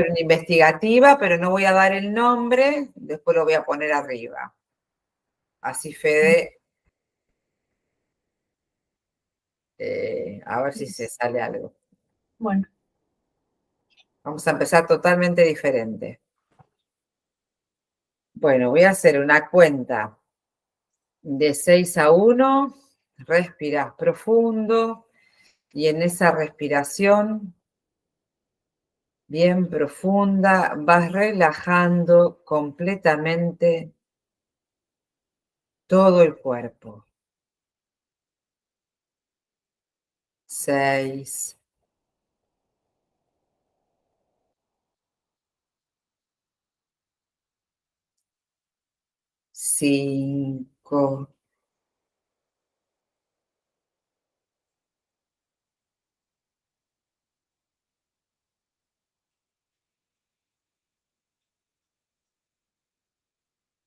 una investigativa, pero no voy a dar el nombre, después lo voy a poner arriba. Así Fede, a ver si se sale algo. Bueno. Vamos a empezar totalmente diferente. Bueno, voy a hacer una cuenta de 6 a 1, respiras profundo y en esa respiración bien profunda vas relajando completamente todo el cuerpo. 6, 5,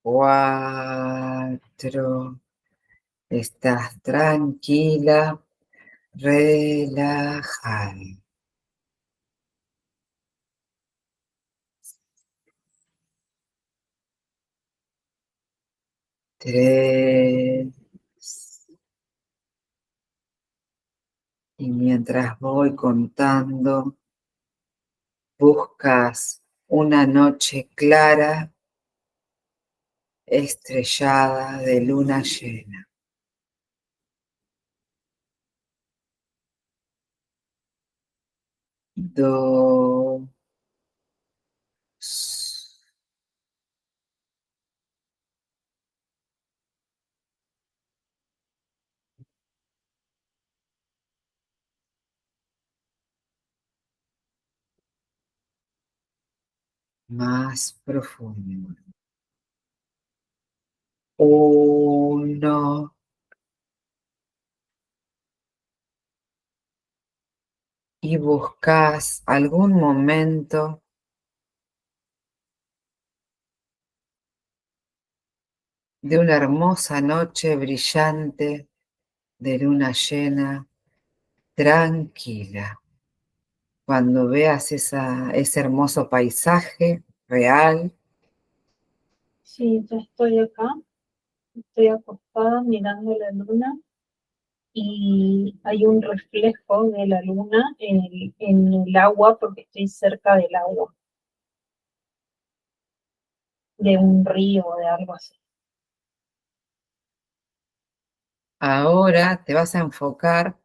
4, estás tranquila, relajada. 3, y mientras voy contando, buscas una noche clara, estrellada de luna llena. 2, más profundo. 1, y buscas algún momento de una hermosa noche brillante de luna llena, tranquila. Cuando veas ese hermoso paisaje real. Sí, ya estoy acá, estoy acostada mirando la luna y hay un reflejo de la luna en el agua porque estoy cerca del agua, de un río o de algo así. Ahora te vas a enfocar,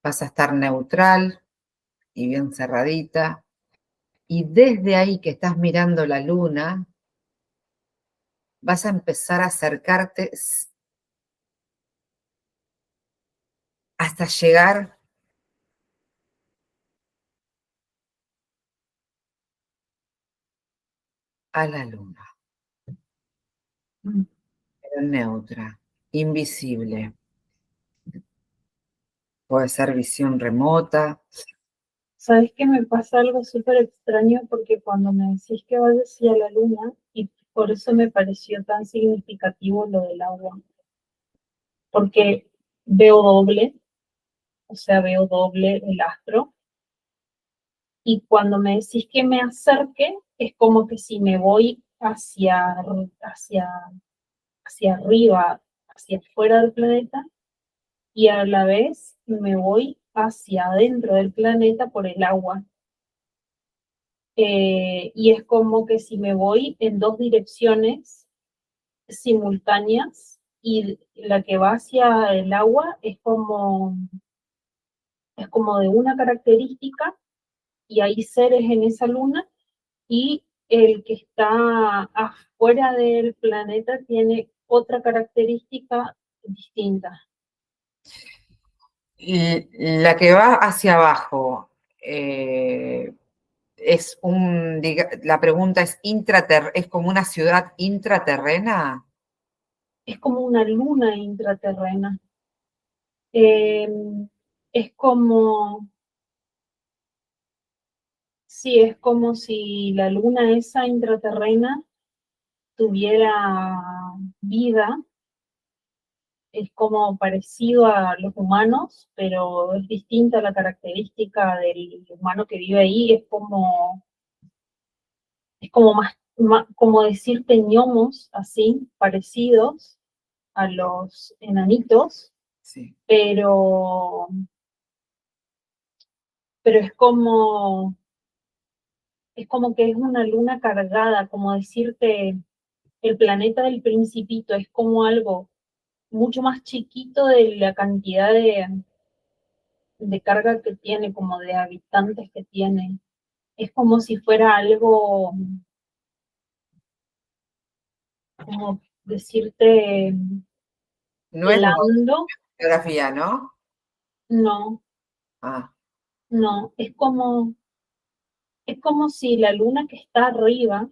vas a estar neutral y bien cerradita, y desde ahí que estás mirando la luna, vas a empezar a acercarte hasta llegar a la luna, pero neutra, invisible. Puede ser visión remota. ¿Sabes qué me pasa algo súper extraño? Porque cuando me decís que vas hacia la luna, y por eso me pareció tan significativo lo del agua, porque veo doble, o sea, veo doble el astro, y cuando me decís que me acerque, es como que si me voy hacia, hacia arriba, hacia afuera del planeta, y a la vez me voy hacia adentro del planeta por el agua. Y es como que si me voy en dos direcciones simultáneas y la que va hacia el agua es como de una característica y hay seres en esa luna y el que está afuera del planeta tiene otra característica distinta. Y la que va hacia abajo, la pregunta es, ¿es como una ciudad intraterrena? Es como una luna intraterrena. Eh, es como, sí, es como si la luna esa intraterrena tuviera vida es como parecido a los humanos, pero es distinta la característica del humano que vive ahí, es como como decirte gnomos, así, parecidos a los enanitos, Sí. pero, pero es como que es una luna cargada, como decirte, el planeta del Principito es como algo mucho más chiquito de la cantidad de carga que tiene, como de habitantes que tiene. Es como si fuera algo, como decirte, No es blando. geografía, ¿no? No, Ah, no, es como si la luna que está arriba,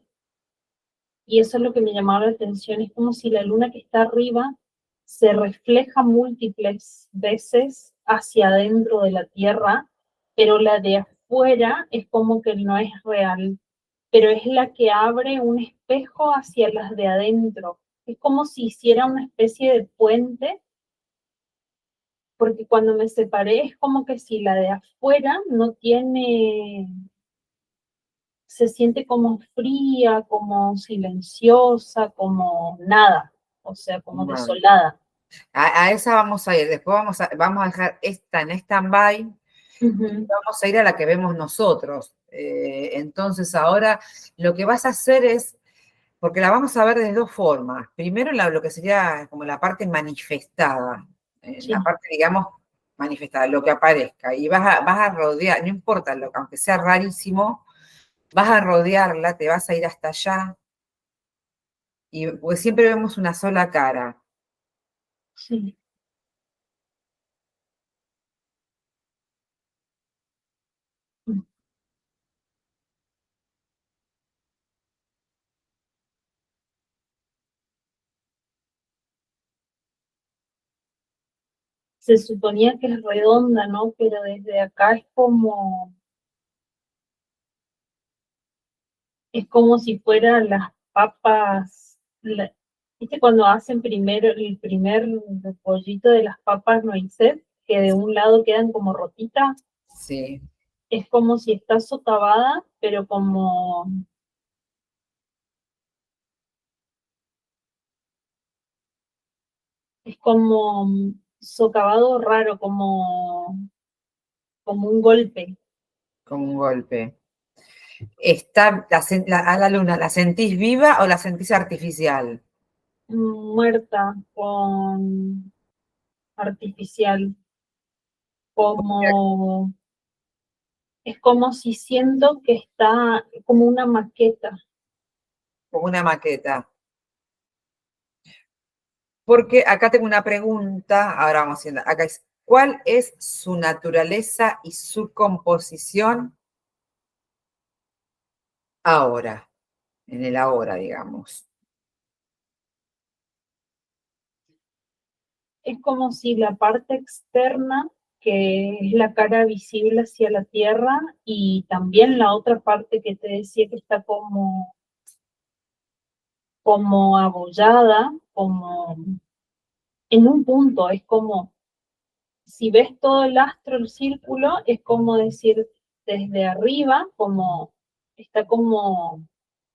y eso es lo que me llamaba la atención, es como si la luna que está arriba se refleja múltiples veces hacia adentro de la Tierra, pero la de afuera es como que no es real, pero es la que abre un espejo hacia las de adentro. Es como si hiciera una especie de puente, porque cuando me separé es como que si la de afuera no tiene, se siente como fría, como silenciosa, como nada, o sea, como bueno. desolada. A esa vamos a ir. Después vamos a dejar esta en stand-by. Ujú. Vamos a ir a la que vemos nosotros. Entonces ahora lo que vas a hacer es, porque la vamos a ver de dos formas. Primero lo que sería como la parte manifestada, la Sí, parte, digamos, manifestada, lo que aparezca. Y vas a rodear, no importa, aunque sea rarísimo, vas a rodearla, te vas a ir hasta allá, y pues siempre vemos una sola cara. sí. Se suponía que es redonda, ¿no? Pero desde acá es como si fueran las papas, ¿viste cuando hacen primero el primer pollito de las papas noiset, que de un lado quedan como rotitas? Sí, Es como si está socavada, pero es como socavado raro, como un golpe. como un golpe. A la luna, ¿la sentís viva o la sentís artificial? Muerta con artificial, como es como si siento que está como una maqueta. Como una maqueta. Porque acá tengo una pregunta, ahora vamos haciendo, acá es, ¿cuál es su naturaleza y su composición ahora? En el ahora, digamos. Es como si la parte externa, que es la cara visible hacia la tierra, y también la otra parte que te decía que está como abollada, como en un punto, es como si ves todo el astro, el círculo, es como decir desde arriba, como está como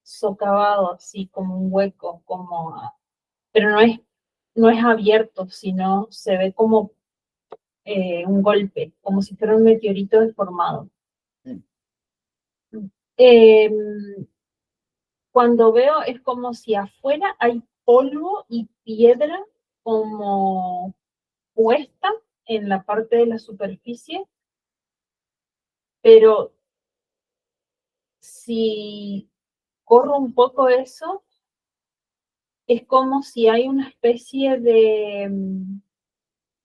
socavado, así como un hueco, pero no es abierto, sino se ve como un golpe, como si fuera un meteorito deformado. Mm. Eh, Cuando veo es como si afuera hay polvo y piedra como puesta en la parte de la superficie, pero si corro un poco eso, es como si hay una especie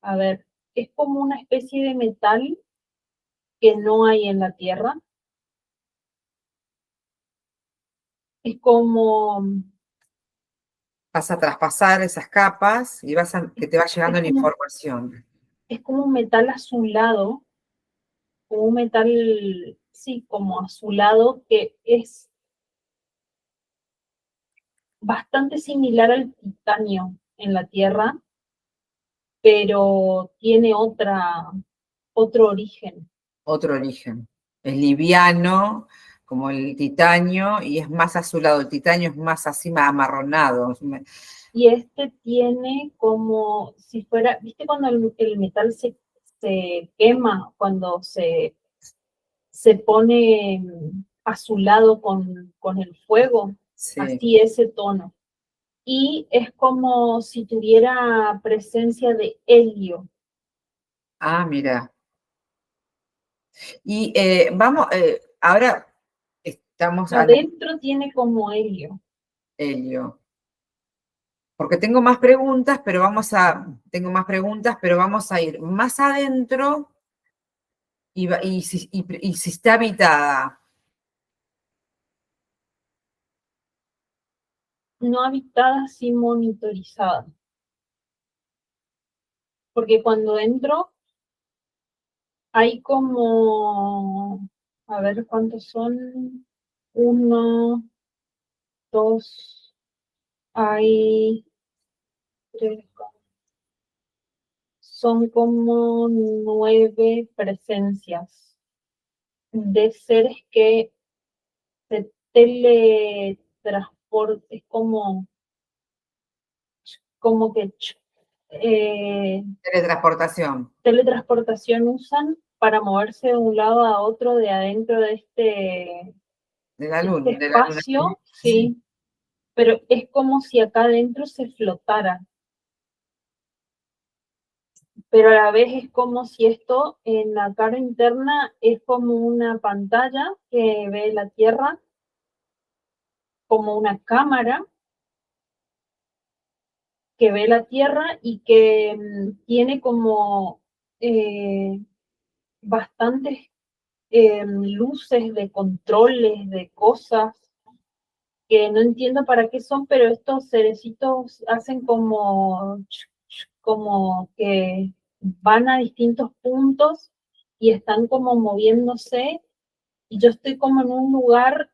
a ver, es como una especie de metal que no hay en la Tierra. Es como, Vas a traspasar esas capas y que te va es llegando la como, información. es como un metal azulado, como un metal, sí, como azulado, que es bastante similar al titanio en la Tierra, pero tiene otro origen. Otro origen. Es liviano, como el titanio, y es más azulado. El titanio es más así, más amarronado. Y este tiene como si fuera, ¿viste cuando el metal se quema, cuando se pone azulado con el fuego? Sí. Así ese tono. Y es como si tuviera presencia de helio. Ah, mira. Y vamos, ahora estamos a Adentro tiene como helio. helio. Porque tengo más preguntas, pero tengo más preguntas, pero vamos a ir más adentro y si está habitada. No habitada, sí monitorizada. Porque cuando entro hay como, a ver cuántos son, uno, dos, hay tres, son como 9 presencias de seres que se teletransportes, como que Teletransportación teletransportación usan para moverse de un lado a otro de adentro de este de la luna. espacio, Sí. sí, pero es como si acá adentro se flotara, pero a la vez es como si esto en la cara interna es como una pantalla que ve la Tierra, como una cámara que ve la Tierra y que tiene como eh, bastantes luces de controles, de cosas que no entiendo para qué son, pero estos cerecitos hacen como que van a distintos puntos y están como moviéndose y yo estoy como en un lugar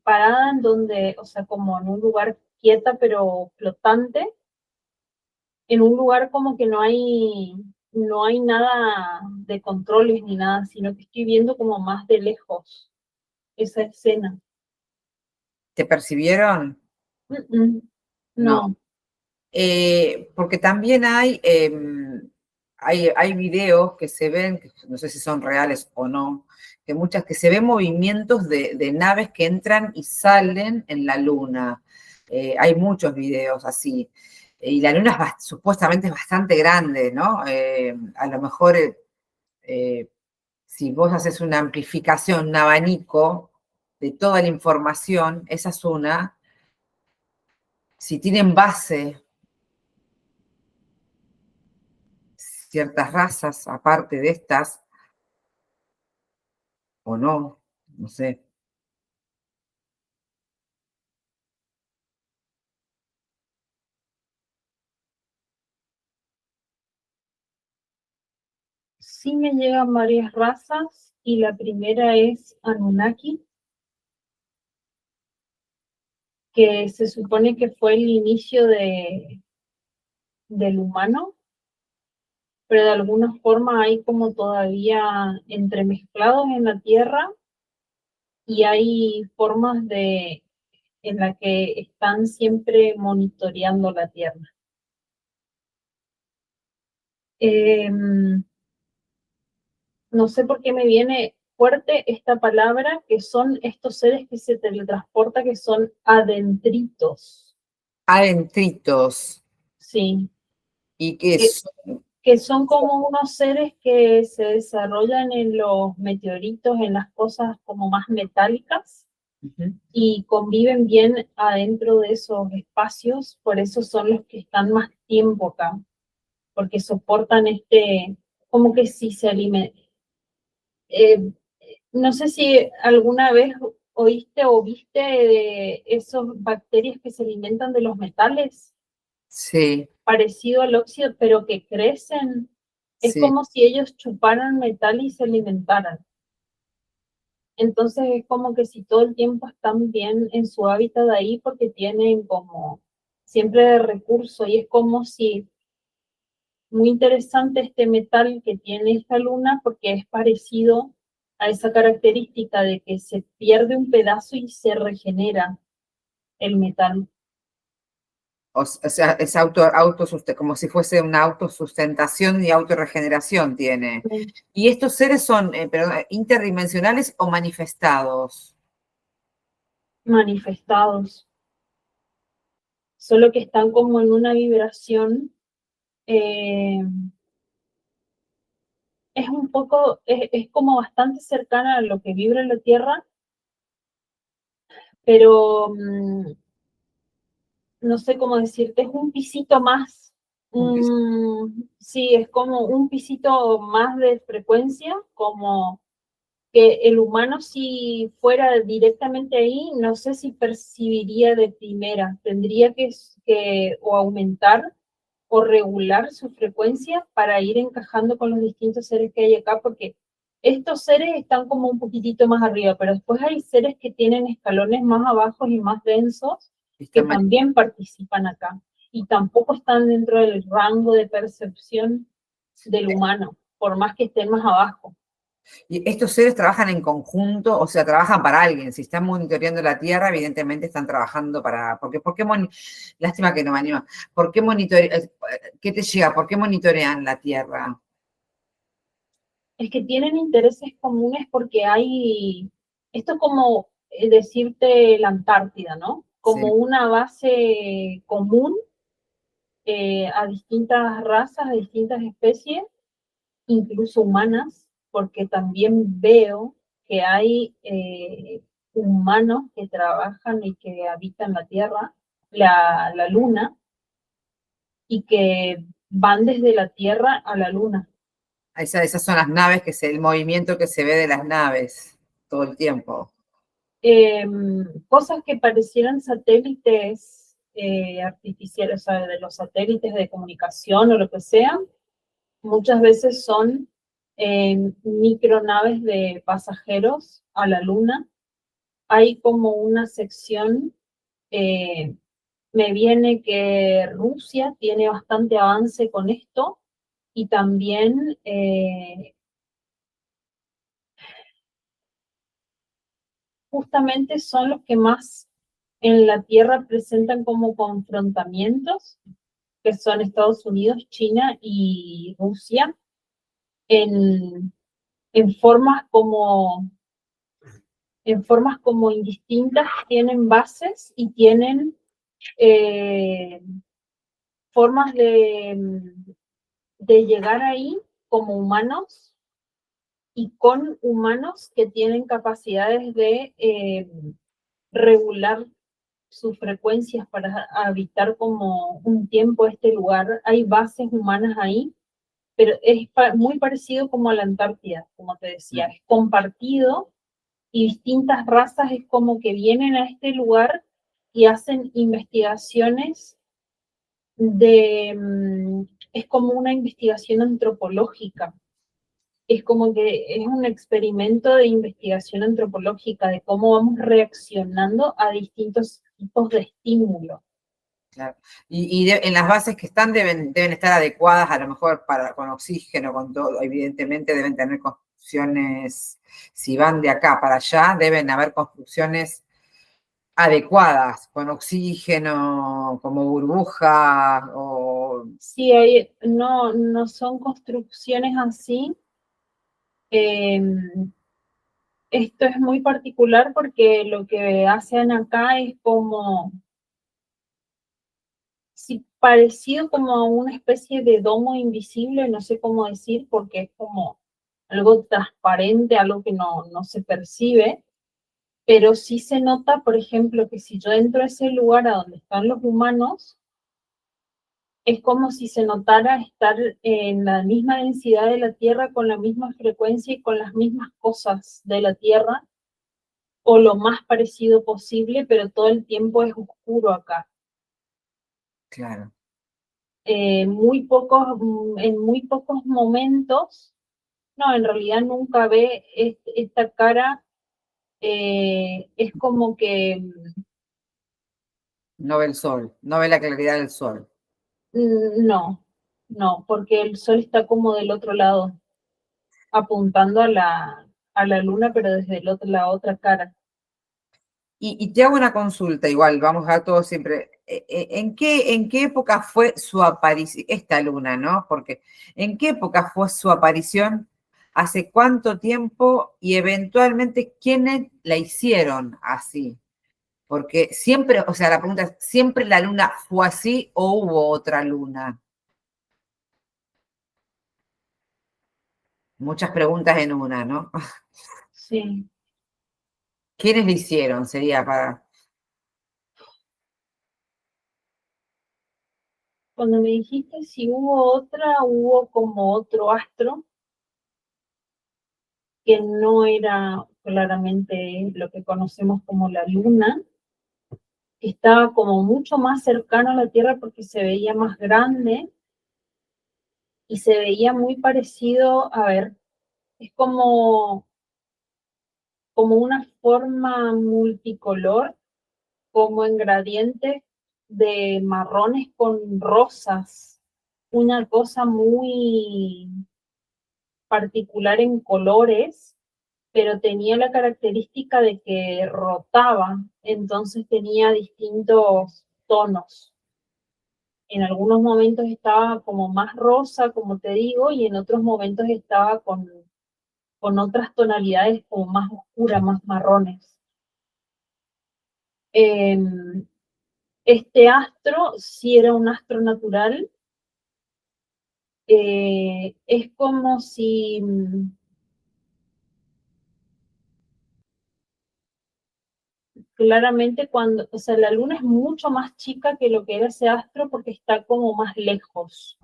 parada en donde, o sea, como en un lugar quieta pero flotante, en un lugar como que no hay nada de controles ni nada, sino que estoy viendo como más de lejos esa escena. ¿Te percibieron? Mm, mm, No. no, Porque también hay videos que se ven, que no sé si son reales o no, que se ven movimientos de naves que entran y salen en la luna. Hay muchos videos así. Y la luna supuestamente es bastante grande, ¿no? A lo mejor si vos haces una amplificación, un abanico de toda la información, esa es una. Si tienen base ciertas razas, aparte de estas, o no, no sé. sí me llegan varias razas y la primera es Anunnaki, que se supone que fue el inicio del humano, pero de alguna forma hay como todavía entremezclados en la Tierra y hay formas en la que están siempre monitoreando la Tierra. No sé por qué me viene fuerte esta palabra, que son estos seres que se teletransportan, que son adentritos, Adentritos, sí, y que que, son, que son como unos seres que se desarrollan en los meteoritos, en las cosas como más metálicas, ujú, y conviven bien adentro de esos espacios, por eso son los que están más tiempo acá, porque soportan como que si se alimentan. No sé si alguna vez oíste o viste de esas bacterias que se alimentan de los metales, sí, parecido al óxido, pero que crecen. Es sí, como si ellos chuparan metal y se alimentaran. Entonces es como que si todo el tiempo están bien en su hábitat ahí porque tienen como siempre de recurso y es como si muy interesante este metal que tiene esta luna porque es parecido a esa característica de que se pierde un pedazo y se regenera el metal. O sea, es como si fuese una autosustentación y autorregeneración tiene. ¿Y estos seres son interdimensionales o manifestados? Manifestados, solo que están como en una vibración, es un poco, es como bastante cercana a lo que vibra en la Tierra, pero no sé cómo decirte, es un pisito más, sí, es como un pisito más de frecuencia, como que el humano si fuera directamente ahí, no sé si percibiría de primera, tendría que o aumentar o regular su frecuencia para ir encajando con los distintos seres que hay acá, porque estos seres están como un poquitito más arriba, pero después hay seres que tienen escalones más abajo y más densos que también participan acá y tampoco están dentro del rango de percepción del humano, por más que estén más abajo. ¿Y estos seres trabajan en conjunto? O sea, trabajan para alguien. Si están monitoreando la Tierra, evidentemente están trabajando para... Lástima que no me anima. ¿Por qué ¿Qué te llega? ¿Por qué monitorean la Tierra? Es que tienen intereses comunes porque hay, esto es como decirte la Antártida, ¿no? Como Sí. una base común a distintas razas, a distintas especies, incluso humanas, porque también veo que hay humanos que trabajan y que habitan la Tierra, la Luna, y que van desde la Tierra a la Luna. Esas son las naves, el movimiento que se ve de las naves todo el tiempo. Cosas que parecieran satélites artificiales, o sea, de los satélites de comunicación o lo que sea, muchas veces son micronaves de pasajeros a la Luna. Hay como una sección, eh, me viene que Rusia tiene bastante avance con esto y también justamente son los que más en la Tierra presentan como confrontamientos, que son Estados Unidos, China y Rusia, en, en formas como en formas como indistintas, tienen bases y tienen eh, formas de llegar ahí como humanos y con humanos que tienen capacidades de regular sus frecuencias para habitar como un tiempo este lugar. Hay bases humanas ahí, pero es muy parecido como a la Antártida, como te decía, es compartido y distintas razas es como que vienen a este lugar y hacen investigaciones es como una investigación antropológica. Es como que es un experimento de investigación antropológica de cómo vamos reaccionando a distintos tipos de estímulos. Claro. En las bases que están deben estar adecuadas, a lo mejor con oxígeno, con todo, evidentemente deben tener construcciones, si van de acá para allá, deben haber construcciones adecuadas, con oxígeno, como burbuja, o... Sí, no, no son construcciones así. Esto es muy particular porque lo que hacen acá es como sí, parecido como a una especie de domo invisible, no sé cómo decir, porque es como algo transparente, algo que no se percibe, pero sí se nota, por ejemplo, que si yo entro a ese lugar a donde están los humanos, es como si se notara estar en la misma densidad de la Tierra, con la misma frecuencia y con las mismas cosas de la Tierra, o lo más parecido posible, pero todo el tiempo es oscuro acá. Claro. En muy pocos momentos, no, en realidad nunca ve esta cara, es como que No ve el sol, no ve la claridad del sol. no, no, porque el sol está como del otro lado, apuntando a la luna, pero desde la otra cara. Y te hago una consulta, igual, vamos a todo siempre. En qué época fue su aparición, esta luna, ¿no? Porque ¿en qué época fue su aparición? ¿Hace cuánto tiempo? Y eventualmente, ¿quiénes la hicieron así? Porque siempre, o sea, la pregunta es, ¿siempre la luna fue así o hubo otra luna? Muchas preguntas en una, ¿no? Sí. ¿Quiénes la hicieron? Sería para... Cuando me dijiste si hubo otra, hubo como otro astro que no era claramente lo que conocemos como la luna, que estaba como mucho más cercano a la Tierra porque se veía más grande y se veía muy parecido, a ver, es como una forma multicolor, como en gradientes de marrones con rosas, una cosa muy particular en colores, pero tenía la característica de que rotaba, entonces tenía distintos tonos. En algunos momentos estaba como más rosa, como te digo, y en otros momentos estaba con otras tonalidades como más oscuras, más marrones. Eh, este astro sí era un astro natural, es como si claramente cuando, o sea, la luna es mucho más chica que lo que era ese astro porque está como más lejos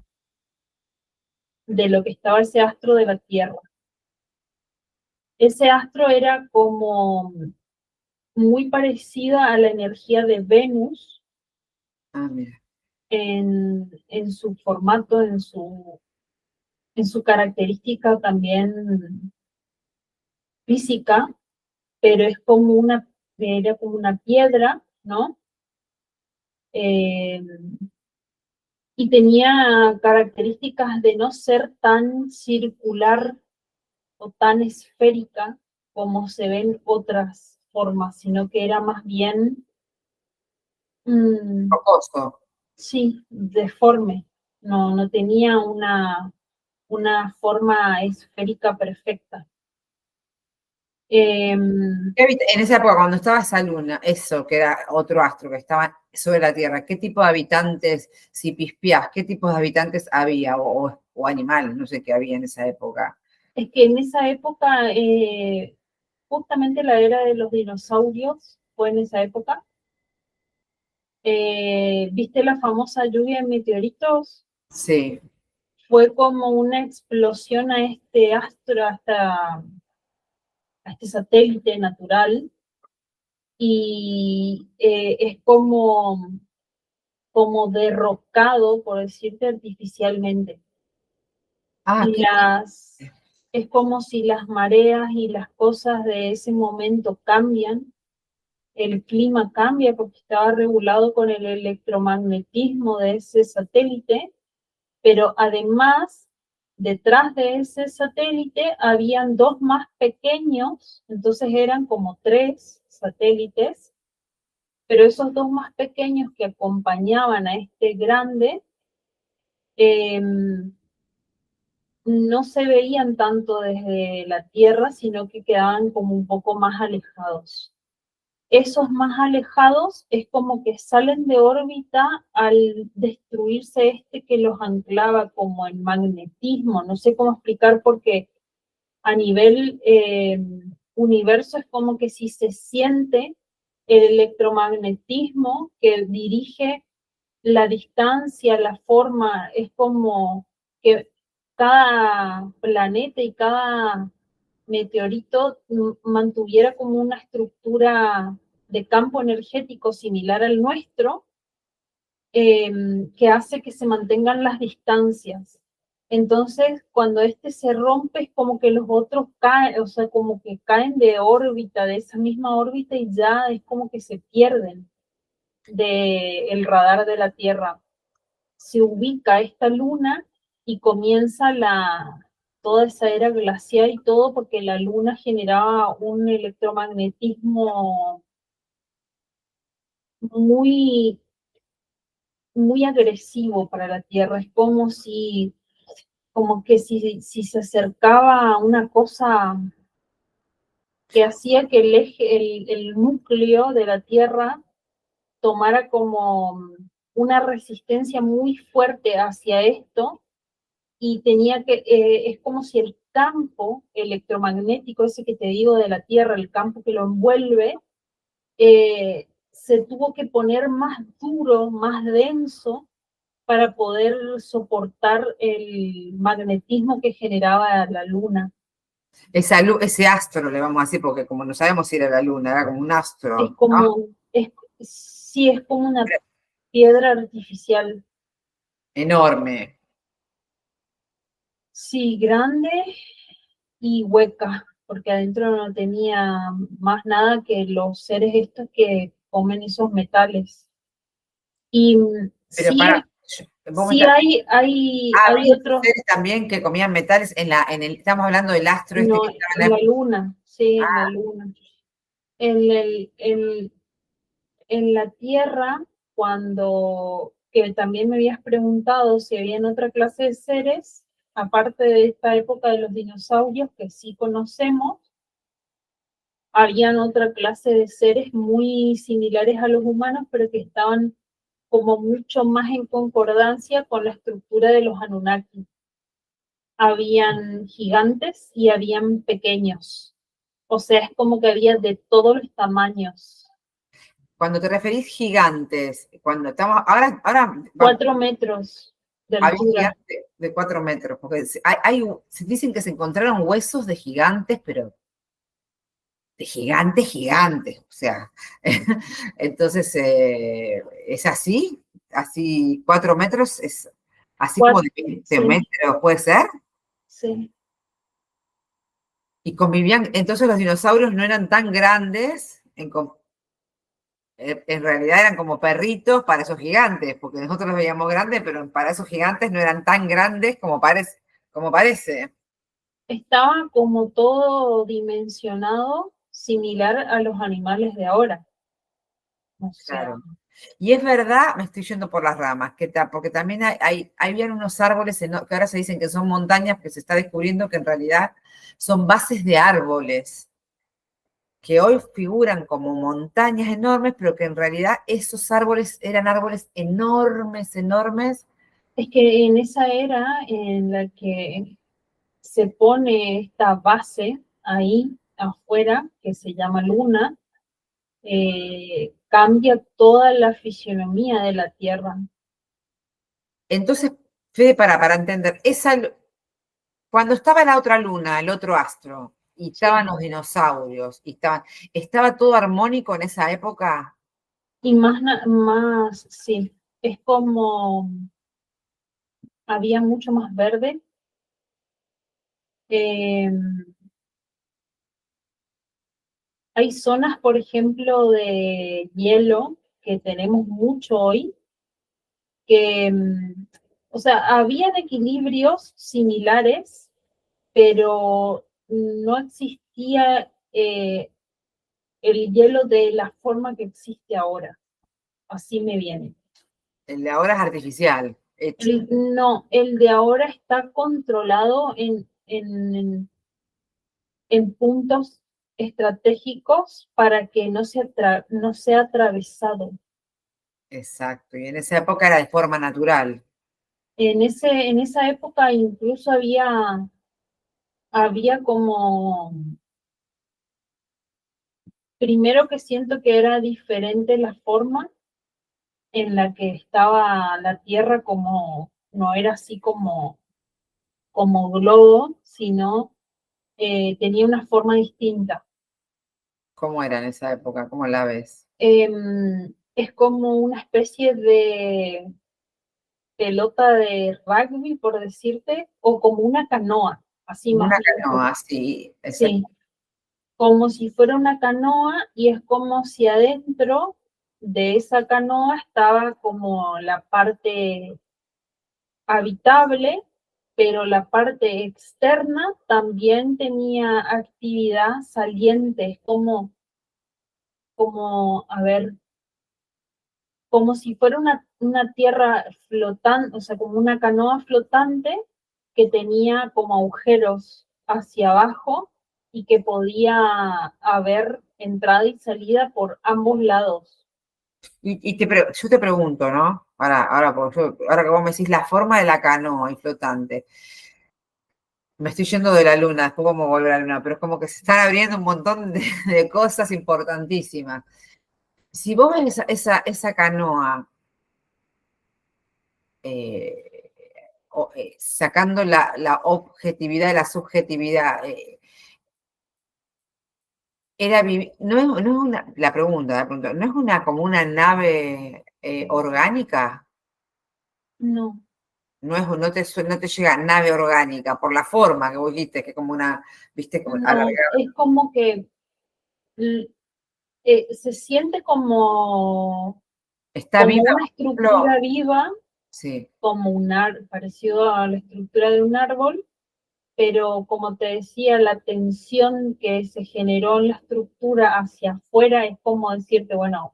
de lo que estaba ese astro de la Tierra. Ese astro era como muy parecida a la energía de Venus Ah, mira. en su formato, en su característica también física, pero es como era como una piedra, ¿no? Eh, y tenía características de no ser tan circular o tan esférica como se ven otras formas, sino que era más bien, mm, Rocoso. sí, deforme. No, no tenía una forma esférica perfecta. En esa época, cuando estaba esa luna, eso, que era otro astro que estaba sobre la Tierra, ¿qué tipo de habitantes, si pispiás, qué tipos de habitantes había o animales, no sé qué había en esa época? es que en esa época, justamente la era de los dinosaurios fue en esa época. ¿Viste la famosa lluvia de meteoritos? Sí. Fue como una explosión a este astro, a este satélite natural, y es como derrocado, por decirte, artificialmente. Ah, qué Es como si las mareas y las cosas de ese momento cambian, el clima cambia porque estaba regulado con el electromagnetismo de ese satélite, pero además, detrás de ese satélite habían dos más pequeños, entonces eran como tres satélites, pero esos dos más pequeños que acompañaban a este grande eh, no se veían tanto desde la Tierra, sino que quedaban como un poco más alejados. Esos más alejados es como que salen de órbita al destruirse este que los anclaba como el magnetismo. No sé cómo explicar porque a nivel universo es como que si se siente el electromagnetismo que dirige la distancia, la forma, es como que cada planeta y cada meteorito mantuviera como una estructura de campo energético similar al nuestro, que hace que se mantengan las distancias. Entonces, cuando este se rompe, es como que los otros caen, o sea, como que caen de órbita, de esa misma órbita, y ya es como que se pierden del radar de la Tierra. Se ubica esta luna y comienza toda esa era glacial y todo porque la luna generaba un electromagnetismo muy, muy agresivo para la Tierra. Es como que si se acercaba a una cosa que hacía que el eje, el núcleo de la Tierra tomara como una resistencia muy fuerte hacia esto y tenía es como si el campo electromagnético, ese que te digo de la Tierra, el campo que lo envuelve, se tuvo que poner más duro, más denso, para poder soportar el magnetismo que generaba la luna. Ese astro, le vamos a decir, porque como no sabemos si era la luna, era como un Es astro, ¿no? como, sí, es como una piedra artificial. Enorme. Sí, grande y hueca, porque adentro no tenía más nada que los seres estos que comen esos metales. Y Pero sí, vos me sí estás, hay había otros, seres también que comían metales estamos hablando del astro este no, que estaba en en la la época. luna, sí, en la luna. En en la Tierra, que también me habías preguntado si había otra clase de seres, aparte de esta época de los dinosaurios que sí conocemos, habían otra clase de seres muy similares a los humanos, pero que estaban como mucho más en concordancia con la estructura de los Anunnaki. Habían gigantes y habían pequeños. O sea, es como que había de todos los tamaños. Cuando te referís gigantes, cuando estamos, ahora 4 metros de había altura. gigantes de 4 metros, porque se dicen que se encontraron huesos de gigantes, pero de gigantes, gigantes, o sea, entonces, ¿es así 4 metros, es así como de 20 Sí, metros, puede ser, sí. y convivían, entonces los dinosaurios no eran tan grandes, en realidad eran como perritos para esos gigantes, porque nosotros los veíamos grandes, pero para esos gigantes no eran tan grandes como parece. Estaba como todo dimensionado similar a los animales de ahora. O sea, Claro. Y es verdad, me estoy yendo por las ramas, porque también habían unos árboles que ahora se dicen que son montañas, que se está descubriendo que en realidad son bases de árboles, que hoy figuran como montañas enormes, pero que en realidad esos árboles eran árboles enormes, enormes. es que en esa era en la que se pone esta base ahí afuera, que se llama luna, cambia toda la fisionomía de la Tierra. Entonces, Fede, para entender, cuando estaba la otra luna, el otro astro, y Sí. estaban los dinosaurios, ¿estaba todo armónico en esa época? Y sí, es como había mucho más verde. Eh, Hay zonas, por ejemplo, de hielo que tenemos mucho hoy, que, o sea, habían equilibrios similares, pero no existía el hielo de la forma que existe ahora. Así me viene. El de ahora es artificial, hecho. No, el de ahora está controlado en puntos estratégicos para que no sea atravesado. Exacto. Y en esa época era de forma natural. En esa época incluso había como, primero que siento que era diferente la forma en la que estaba la Tierra, como no era así como globo, sino tenía una forma distinta. ¿Cómo era en esa época? ¿Cómo la ves? Es como una especie de pelota de rugby, por decirte, o como una canoa, así Como más una bien. canoa, sí, exacto. Sí, como si fuera una canoa y es como si adentro de esa canoa estaba como la parte habitable pero la parte externa también tenía actividad saliente, a ver, como si fuera una tierra flotante, o sea, como una canoa flotante que tenía como agujeros hacia abajo y que podía haber entrada y salida por ambos lados. Yo te pregunto, ¿no? Ahora que vos me decís la forma de la canoa y flotante, me estoy yendo de la luna, después vamos a volver a la luna, pero es como que se están abriendo un montón de cosas importantísimas. Si vos ves esa canoa, eh, sacando la objetividad de la subjetividad, no es pregunta, ¿no es como una nave orgánica? No, No te llega nave orgánica por la forma que vos dijiste, que es como una, viste, como no, alargada. es como que se siente Está como viva, una por ejemplo, estructura viva, sí. como parecido a la estructura de un árbol, pero como te decía, la tensión que se generó en la estructura hacia afuera es como decirte, bueno,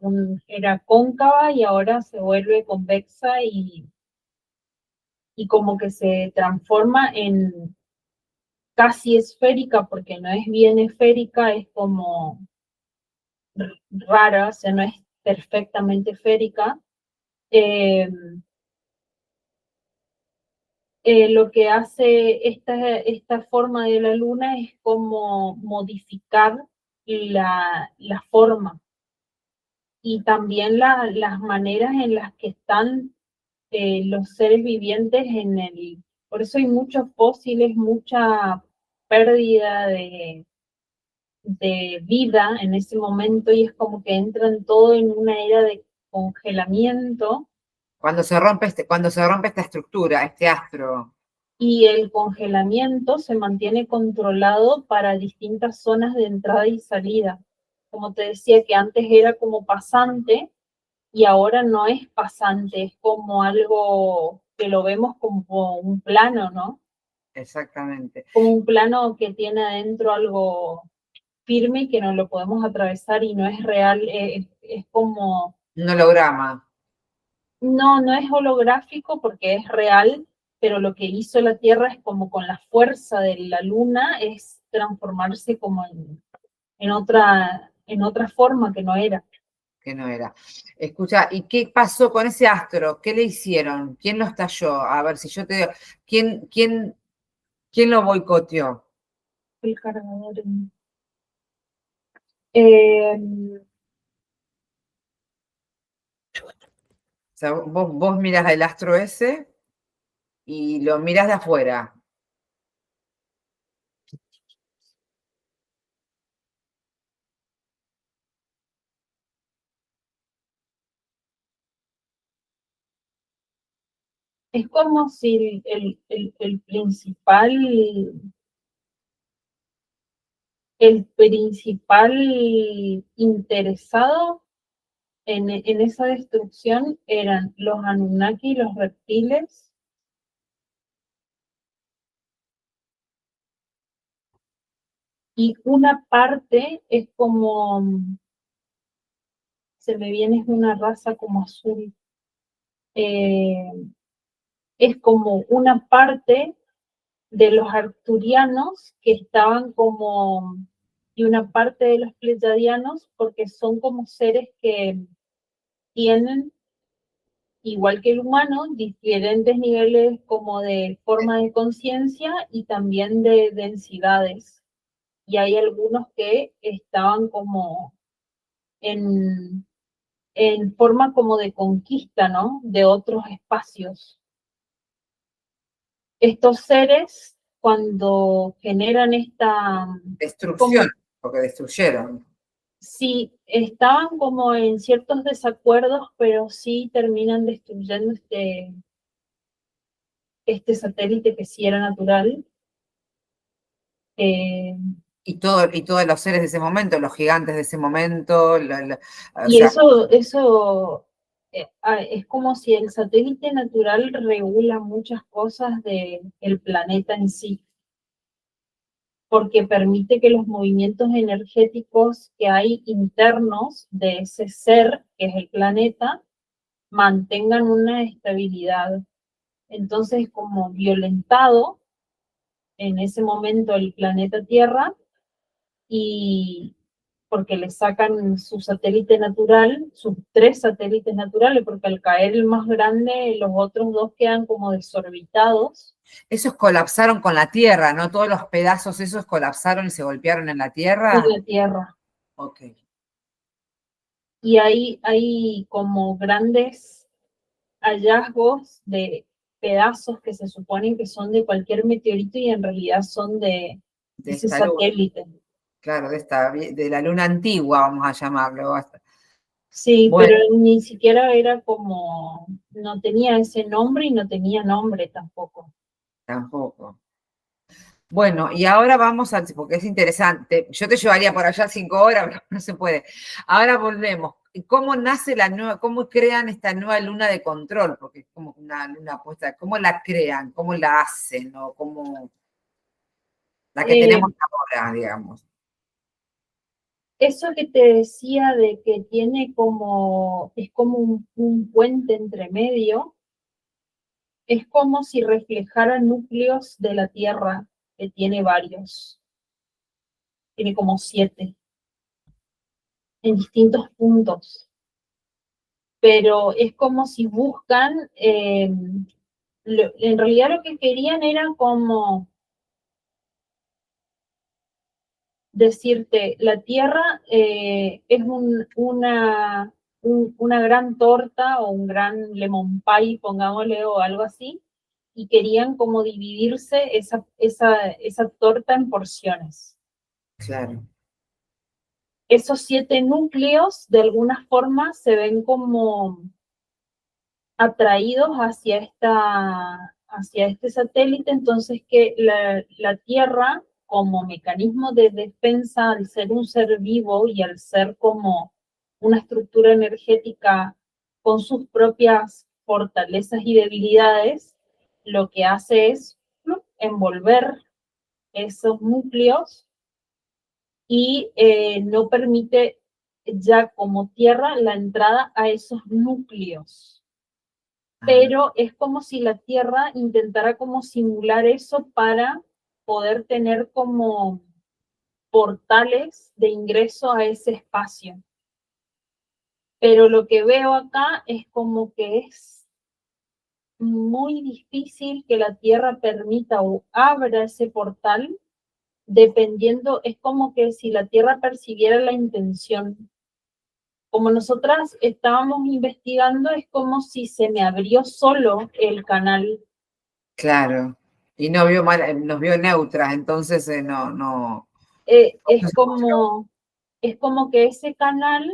era cóncava y ahora se vuelve convexa y como que se transforma en casi esférica, porque no es bien esférica, es como rara, o sea, no es perfectamente esférica. Eh, lo que hace esta forma de la luna es como modificar la forma y también las maneras en las que están los seres vivientes por eso hay muchos fósiles, mucha pérdida de vida en ese momento y es como que entran todo en una era de congelamiento Cuando se rompe esta estructura, este astro, y el congelamiento se mantiene controlado para distintas zonas de entrada y salida. Como te decía que antes era como pasante y ahora no es pasante, es como algo que lo vemos como un plano, ¿no? exactamente. Como un plano que tiene adentro algo firme que no lo podemos atravesar y no es real, es como, Un holograma, no es holográfico porque es real, pero lo que hizo la Tierra es como con la fuerza de la Luna, es transformarse como en otra forma que no era. que no era. Escucha, ¿y qué pasó con ese astro? ¿Qué le hicieron? ¿Quién lo estalló? A ver si yo te digo, ¿quién lo boicoteó? El cargador. Eh, O sea, vos mirás el astro ese y lo mirás de afuera. es como si el principal interesado en esa destrucción eran los Anunnaki, los reptiles, y una parte es como, se me viene, es una raza como azul, eh, es como una parte de los arcturianos que estaban como, y una parte de los pleiadianos, porque son como seres que tienen igual que el humano, diferentes niveles como de forma de conciencia y también de densidades. Y hay algunos que estaban como en, en forma como de conquista, ¿no? De otros espacios. Estos seres, cuando generan es Destrucción, como porque destruyeron. si estaban como en ciertos desacuerdos, pero sí terminan destruyendo este satélite que sí era natural. Eh, Y todos los seres de ese momento, los gigantes de ese momento, o y sea, eso es como si el satélite natural regula muchas cosas del planeta en sí, porque permite que los movimientos energéticos que hay internos de ese ser, que es el planeta, mantengan una estabilidad. Entonces, como violentado en ese momento el planeta Tierra, y porque le sacan su satélite natural, sus 3 satélites naturales, porque al caer el más grande, los otros 2 quedan como desorbitados. Esos colapsaron con la Tierra, ¿no? Todos los pedazos esos colapsaron y se golpearon en la En Tierra. la Tierra. Ok. Y hay como grandes hallazgos de pedazos que se suponen que son de cualquier meteorito y en realidad son de De ese esta luna, satélite. claro, de la luna antigua, vamos a llamarlo. Sí, Bueno, pero ni siquiera era como, no tenía ese nombre y no tenía nombre tampoco. tampoco. Bueno, y ahora vamos a, porque es interesante, yo te llevaría por allá 5 horas, pero no se puede. Ahora volvemos. ¿Cómo nace la nueva, cómo crean esta nueva luna de control? Porque es como una luna puesta, ¿cómo la crean? ¿Cómo la hacen? ¿O cómo la que Eh, tenemos ahora, digamos? Eso que te decía de que tiene como, es como un puente entre medio, es como si reflejara núcleos de la Tierra, que tiene varios, tiene como 7 en distintos puntos, pero es como si buscan, en realidad lo que querían era como decirte, la Tierra es una gran torta o un gran lemon pie, pongámosle, o algo así, y querían como dividirse esa torta en porciones. Claro. Esos 7 núcleos, de alguna forma, se ven como atraídos hacia este satélite, entonces que la Tierra, como mecanismo de defensa, al ser un ser vivo y al ser como una estructura energética con sus propias fortalezas y debilidades, lo que hace es envolver esos núcleos y no permite ya como Tierra la entrada a esos núcleos, Ah, pero es como si la Tierra intentara como simular eso para poder tener como portales de ingreso a ese espacio. Pero lo que veo acá es como que es muy difícil que la Tierra permita o abra ese portal, dependiendo, es como que si la Tierra percibiera la intención. Como nosotras estábamos investigando, es como si se me abrió solo el canal. claro. Y no vio mal, nos vio neutras, entonces no. Eh, es como, es como que ese canal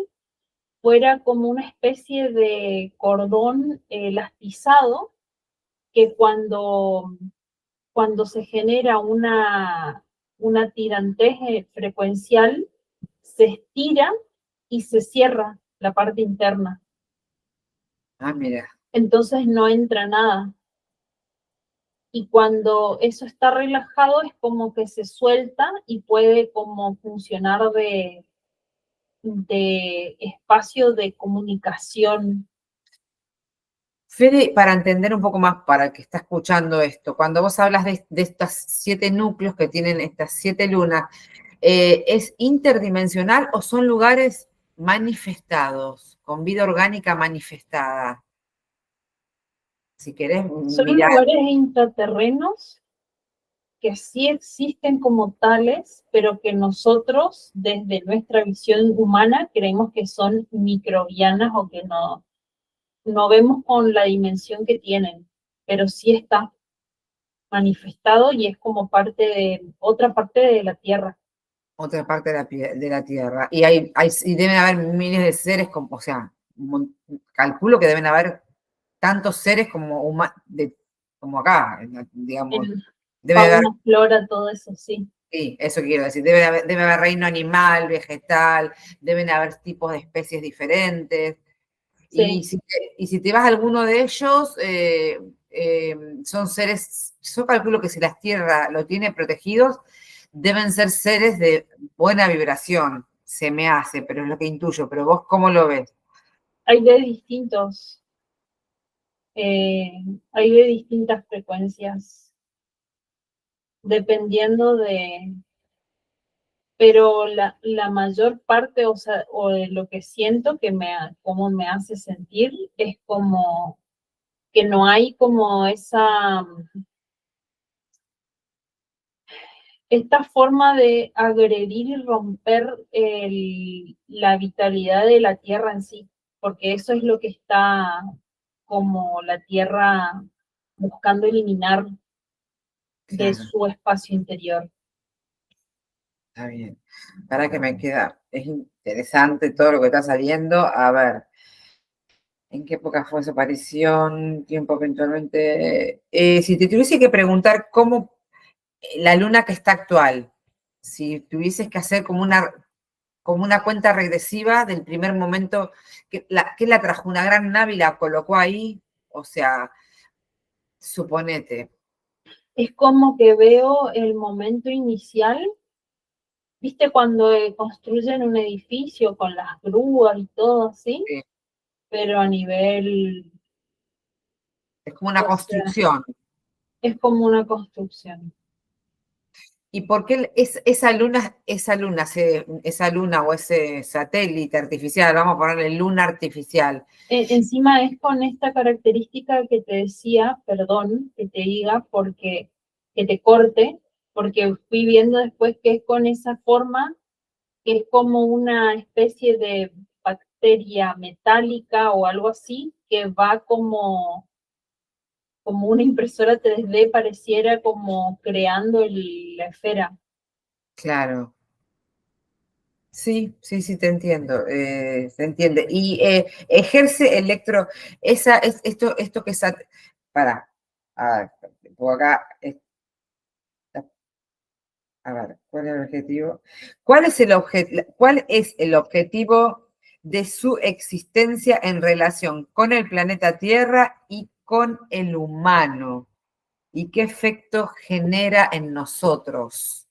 fuera como una especie de cordón elastizado que cuando se genera una tirantez frecuencial, se estira y se cierra la parte interna. Ah, mira. Entonces no entra nada. Y cuando eso está relajado es como que se suelta y puede como funcionar de espacio de comunicación. Fede, para entender un poco más, para el que está escuchando esto, cuando vos hablas de estos 7 núcleos que tienen estas 7 lunas, ¿es interdimensional o son lugares manifestados, con vida orgánica manifestada? Si querés Son mirar, lugares intraterrenos que sí existen como tales, pero que nosotros, desde nuestra visión humana, creemos que son microbianas o que no vemos con la dimensión que tienen, pero sí está manifestado y es como parte de otra parte de la Tierra. otra parte de la Tierra, y deben haber miles de seres, como, o sea, calculo que deben haber tantos seres como acá, digamos, En debe haber. fauna, flora, todo eso, sí. Sí, eso quiero decir. Debe haber reino animal, vegetal, deben haber tipos de especies diferentes. Sí, Y si te vas a alguno de ellos, son seres, yo calculo que si la Tierra lo tiene protegidos, deben ser seres de buena vibración, se me hace, pero es lo que intuyo. Pero vos, ¿cómo lo ves? hay de distintos, hay de distintas frecuencias, dependiendo de, pero la mayor parte, o sea, o de lo que siento que como me hace sentir, es como que no hay como esta forma de agredir y romper la vitalidad de la tierra en sí, porque eso es lo que está como la tierra buscando eliminar de Claro, su espacio interior. está bien. Para que me queda, es interesante todo lo que está saliendo. A ver, ¿en qué época fue su aparición? Tiempo eventualmente. Si te tuviese que preguntar cómo la luna que está actual, si tuvieses que hacer como una cuenta regresiva del primer momento que la trajo una gran nave y la colocó ahí, o sea, suponete. Es como que veo el momento inicial, ¿viste cuando construyen un edificio con las grúas y todo así? Sí, Pero a nivel, es como una o sea, construcción. es como una construcción. ¿Y por qué esa luna o ese satélite artificial, vamos a ponerle luna artificial? Encima es con esta característica que te decía, perdón, que te diga, porque que te corte, porque fui viendo después que es con esa forma, que es como una especie de bacteria metálica o algo así, que va como una impresora 3D, pareciera como creando la esfera. Claro. Sí, sí, sí, te entiendo, se entiende. Y ejerce esto que es, para, por acá, a ver, ¿cuál es el objetivo? ¿Cuál es el objetivo de su existencia en relación con el planeta Tierra y con el humano? ¿Y qué efecto genera en nosotros?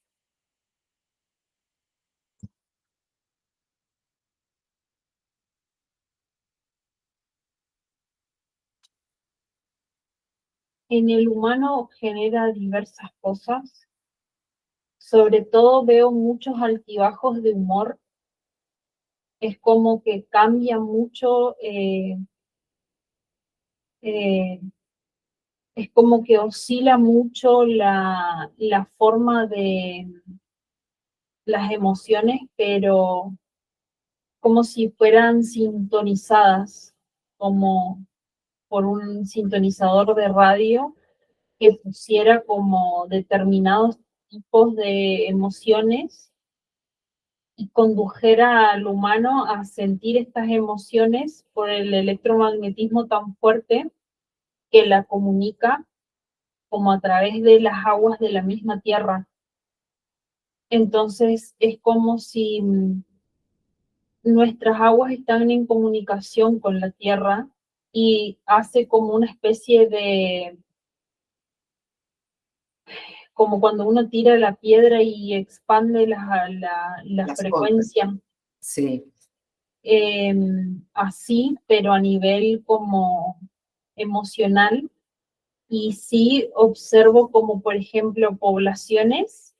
En el humano genera diversas cosas, sobre todo veo muchos altibajos de humor, es como que cambia mucho, eh, es como que oscila mucho la forma de las emociones, pero como si fueran sintonizadas, como por un sintonizador de radio que pusiera como determinados tipos de emociones y condujera al humano a sentir estas emociones por el electromagnetismo tan fuerte que la comunica como a través de las aguas de la misma tierra. Entonces es como si nuestras aguas están en comunicación con la tierra y hace como una especie de, como cuando uno tira la piedra y expande la Las ondas. frecuencia, Sí, eh, así, pero a nivel como emocional. Y sí observo como, por ejemplo, poblaciones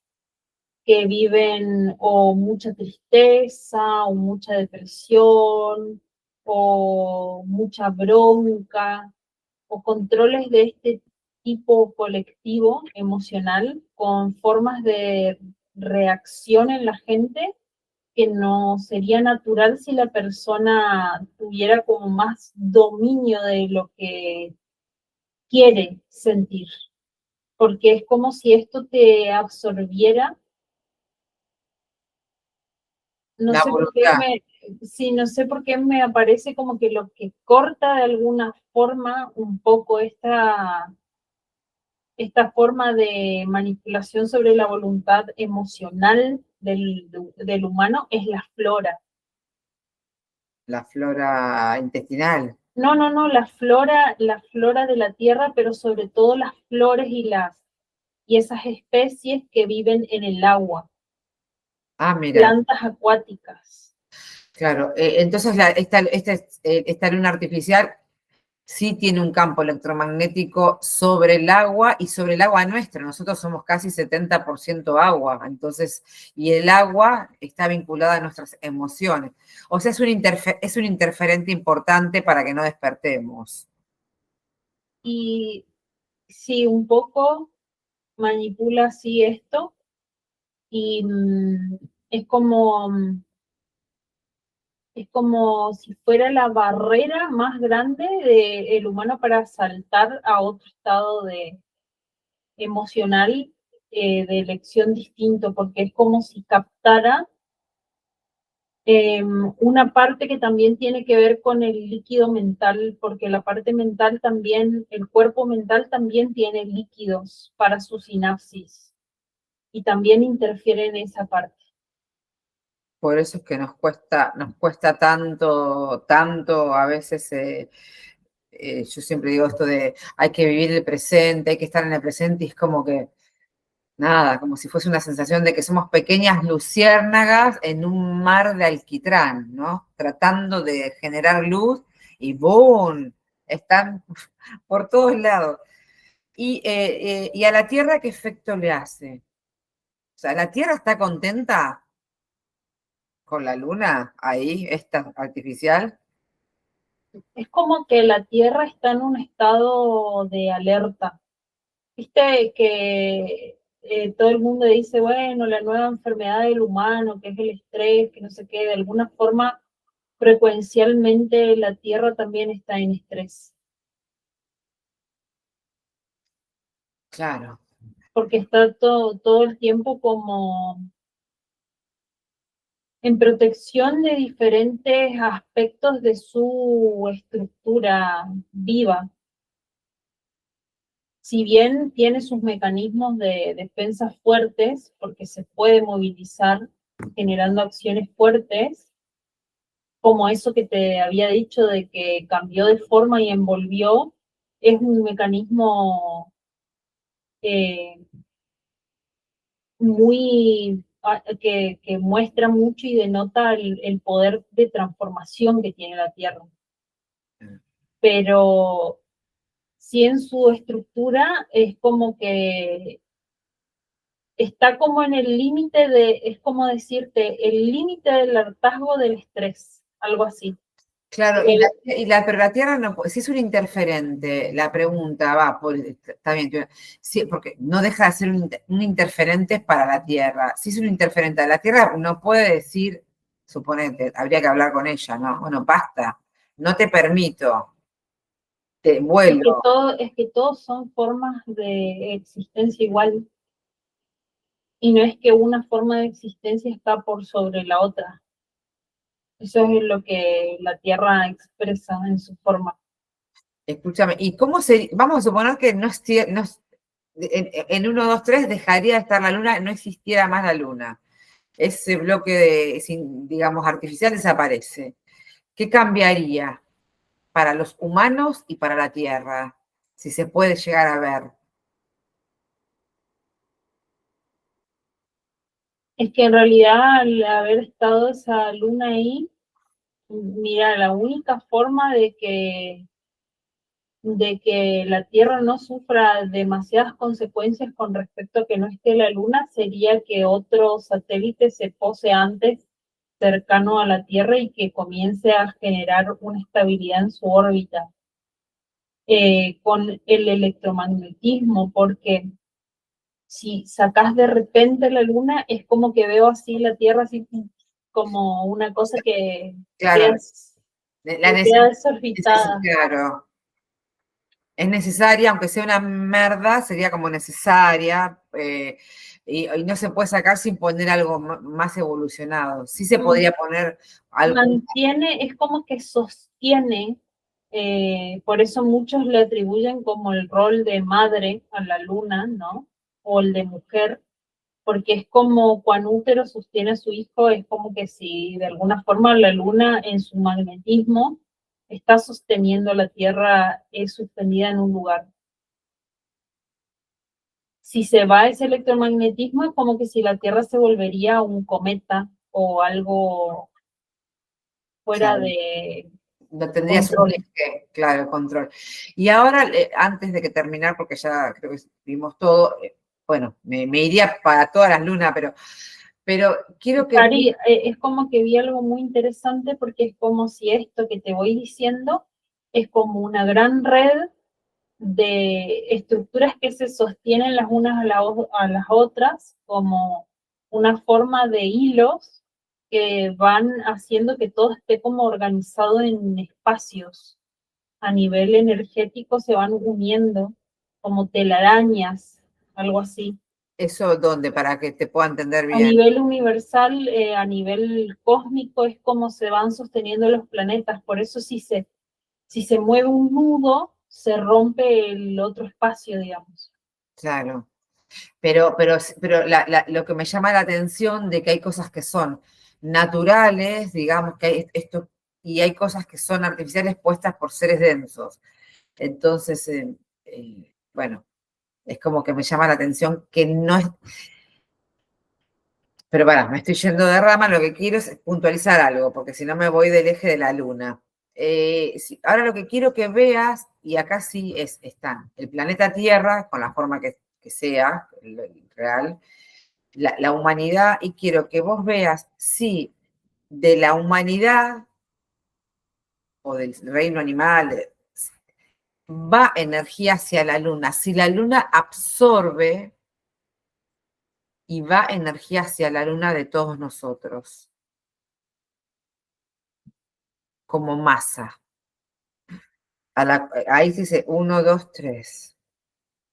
que viven o mucha tristeza o mucha depresión o mucha bronca o controles de este tipo colectivo emocional con formas de reacción en la gente que no sería natural si la persona tuviera como más dominio de lo que quiere sentir, porque es como si esto te absorbiera. No la sé por qué voluntad. sí, no sé por qué me aparece como que lo que corta de alguna forma un poco esta forma de manipulación sobre la voluntad emocional del humano es la flora. la flora intestinal. No, no, no, la flora de la Tierra, pero sobre todo las flores y esas especies que viven en el agua, Ah, mira, plantas acuáticas. claro. Entonces esta luna artificial sí tiene un campo electromagnético sobre el agua y sobre el agua nuestra. Nosotros somos casi 70% agua, entonces, y el agua está vinculada a nuestras emociones. O sea, es un interferente importante para que no despertemos. Y sí, un poco manipula así esto y es como, es como si fuera la barrera más grande del humano para saltar a otro estado de emocional, de elección distinto, porque es como si captara una parte que también tiene que ver con el líquido mental, porque la parte mental también, el cuerpo mental también tiene líquidos para su sinapsis y también interfiere en esa parte. Por eso es que nos cuesta tanto, tanto a veces, yo siempre digo esto de hay que vivir el presente, hay que estar en el presente, y es como que nada, como si fuese una sensación de que somos pequeñas luciérnagas en un mar de alquitrán, ¿no? Tratando de generar luz y ¡boom! Están por todos lados. Y a la Tierra, ¿qué efecto le hace? O sea, ¿la Tierra está contenta con la Luna ahí, esta artificial? Es como que la Tierra está en un estado de alerta. Viste que todo el mundo dice, bueno, la nueva enfermedad del humano, que es el estrés, que no sé qué, de alguna forma, frecuencialmente la Tierra también está en estrés, Claro. porque está todo el tiempo como en protección de diferentes aspectos de su estructura viva. Si bien tiene sus mecanismos de defensa fuertes, porque se puede movilizar generando acciones fuertes, como eso que te había dicho de que cambió de forma y envolvió, es un mecanismo eh, muy que muestra mucho y denota el poder de transformación que tiene la Tierra. Pero sí en su estructura es como que está como en el límite de, es como decirte, el límite del hartazgo del estrés, algo así. Claro, El, pero la Tierra no, si es un interferente, la pregunta va, está bien, sí, porque no deja de ser un interferente para la Tierra. Si es un interferente de la Tierra, no puede decir, suponete, habría que hablar con ella, ¿no? Bueno, basta, no te permito, te vuelo. es que todos son formas de existencia igual, y no es que una forma de existencia está por sobre la otra. Eso es lo que la Tierra expresa en su forma. Escúchame, ¿y cómo se, vamos a suponer que en 1, 2, 3 dejaría de estar la Luna, no existiera más la Luna? Ese bloque digamos, artificial desaparece. ¿Qué cambiaría para los humanos y para la Tierra? Si se puede llegar a ver. Es que en realidad al haber estado esa luna ahí, mira, la única forma de que la Tierra no sufra demasiadas consecuencias con respecto a que no esté la Luna sería que otro satélite se pose antes cercano a la Tierra y que comience a generar una estabilidad en su órbita con el electromagnetismo, porque si sacas de repente la Luna, es como que veo así la Tierra así como una cosa Claro, la que queda desorbitada. claro, es necesaria, aunque sea una merda, sería como necesaria, y no se puede sacar sin poner algo más evolucionado. Sí se podría poner algún... Mantiene, es como que sostiene, por eso muchos le atribuyen como el rol de madre a la luna, ¿no? O el de mujer, porque es como cuando útero sostiene a su hijo, es como que si de alguna forma la luna en su magnetismo está sosteniendo la Tierra, es suspendida en un lugar. Si se va ese electromagnetismo, es como que si la Tierra se volvería un cometa o algo fuera Claro. de No tendrías un control. eje, claro, control. Y ahora, antes de que terminar, porque ya creo que vimos todo, bueno, me iría para todas las lunas, pero quiero que Cari, es como que vi algo muy interesante porque es como si esto que te voy diciendo es como una gran red de estructuras que se sostienen las unas a las otras, como una forma de hilos que van haciendo que todo esté como organizado en espacios. A nivel energético se van uniendo como telarañas, algo así. eso dónde, para que te pueda entender A bien. nivel universal, a nivel cósmico, es como se van sosteniendo los planetas. Por eso si se mueve un nudo, se rompe el otro espacio, digamos. Claro. Pero lo que me llama la atención de que hay cosas que son naturales, digamos que hay esto, y hay cosas que son artificiales puestas por seres densos. Entonces, bueno, es como que me llama la atención que no es. Pero para, me estoy yendo de rama, lo que quiero es puntualizar algo, porque si no me voy del eje de la luna. Ahora lo que quiero que veas, y acá sí están el planeta Tierra, con la forma que sea, el real, la humanidad, y quiero que vos veas si de la humanidad o del reino animal va energía hacia la luna, si la luna absorbe y va energía hacia la luna de todos nosotros, como masa. Ahí se dice 1, 2, 3.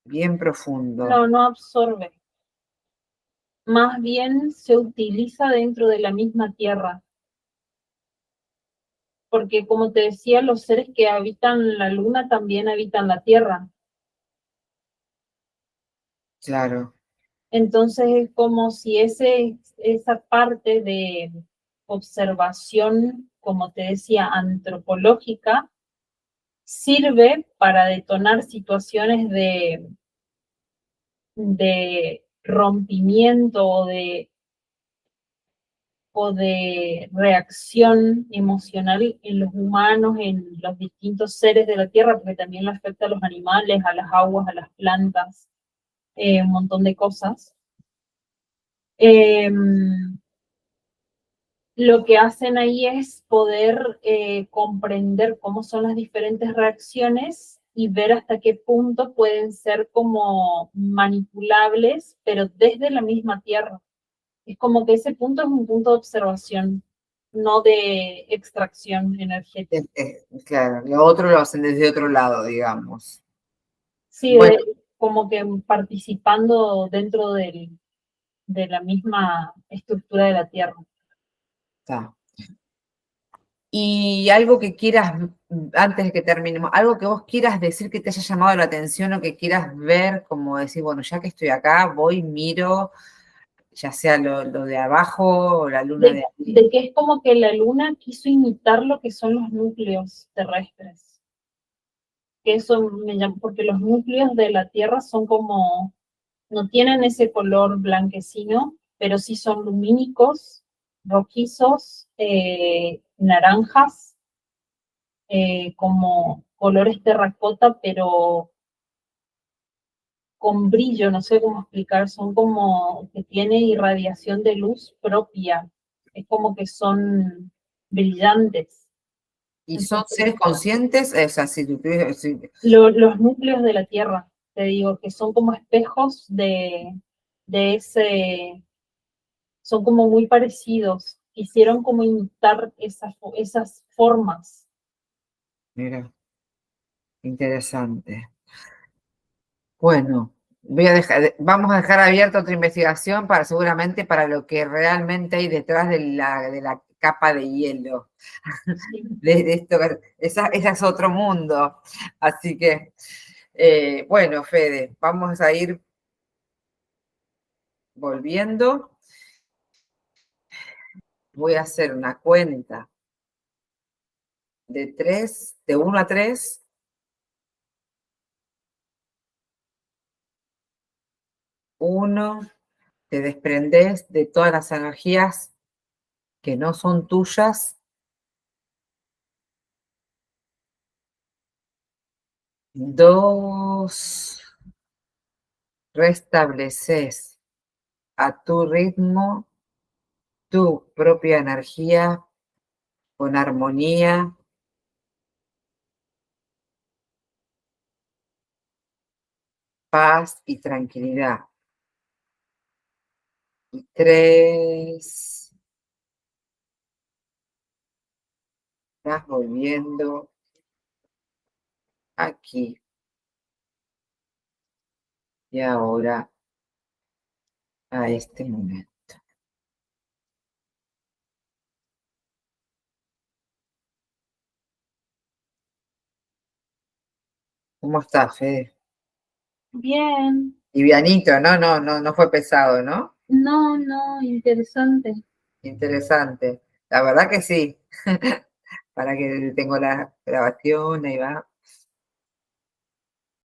Bien profundo. No, no absorbe. Más bien se utiliza dentro de la misma Tierra. Porque como te decía, los seres que habitan la Luna también habitan la Tierra. Claro. Entonces es como si esa parte de observación, como te decía, antropológica, sirve para detonar situaciones de rompimiento o de reacción emocional en los humanos, en los distintos seres de la Tierra, porque también le afecta a los animales, a las aguas, a las plantas, un montón de cosas. Eh, lo que hacen ahí es poder comprender cómo son las diferentes reacciones y ver hasta qué punto pueden ser como manipulables, pero desde la misma Tierra. Es como que ese punto es un punto de observación, no de extracción energética. Claro, lo otro lo hacen desde otro lado, digamos. Sí, Bueno, como que participando dentro de la misma estructura de la Tierra. está. Y algo que quieras, antes de que terminemos, algo que vos quieras decir que te haya llamado la atención o que quieras ver, como decir, bueno, ya que estoy acá, voy, miro, ya sea lo de abajo o la luna de arriba. De que es como que la Luna quiso imitar lo que son los núcleos terrestres. Que eso me llama, porque los núcleos de la Tierra son como, no tienen ese color blanquecino, pero sí son lumínicos, rojizos, naranjas, como colores terracota, pero con brillo, no sé cómo explicar, son como que tiene irradiación de luz propia, es como que son brillantes. ¿Y son Entonces, seres conscientes? O sea, los núcleos de la Tierra, te digo, que son como espejos de ese, son como muy parecidos, quisieron como imitar esas formas. mira, interesante. Bueno, vamos a dejar abierta otra investigación para seguramente para lo que realmente hay detrás de la capa de hielo. Sí. De esto, esa es otro mundo. Así que, bueno, Fede, vamos a ir volviendo, voy a hacer una cuenta de 3, de 1 a 3. 1, te desprendes de todas las energías que no son tuyas. 2, restableces a tu ritmo tu propia energía con armonía, paz y tranquilidad. Y 3, estás volviendo aquí y ahora a este momento. ¿Cómo estás, Fede? Bien, Livianito, ¿no? No fue pesado, ¿no? no, no, interesante. Interesante. La verdad que sí. Para que tengo la grabación, ahí va.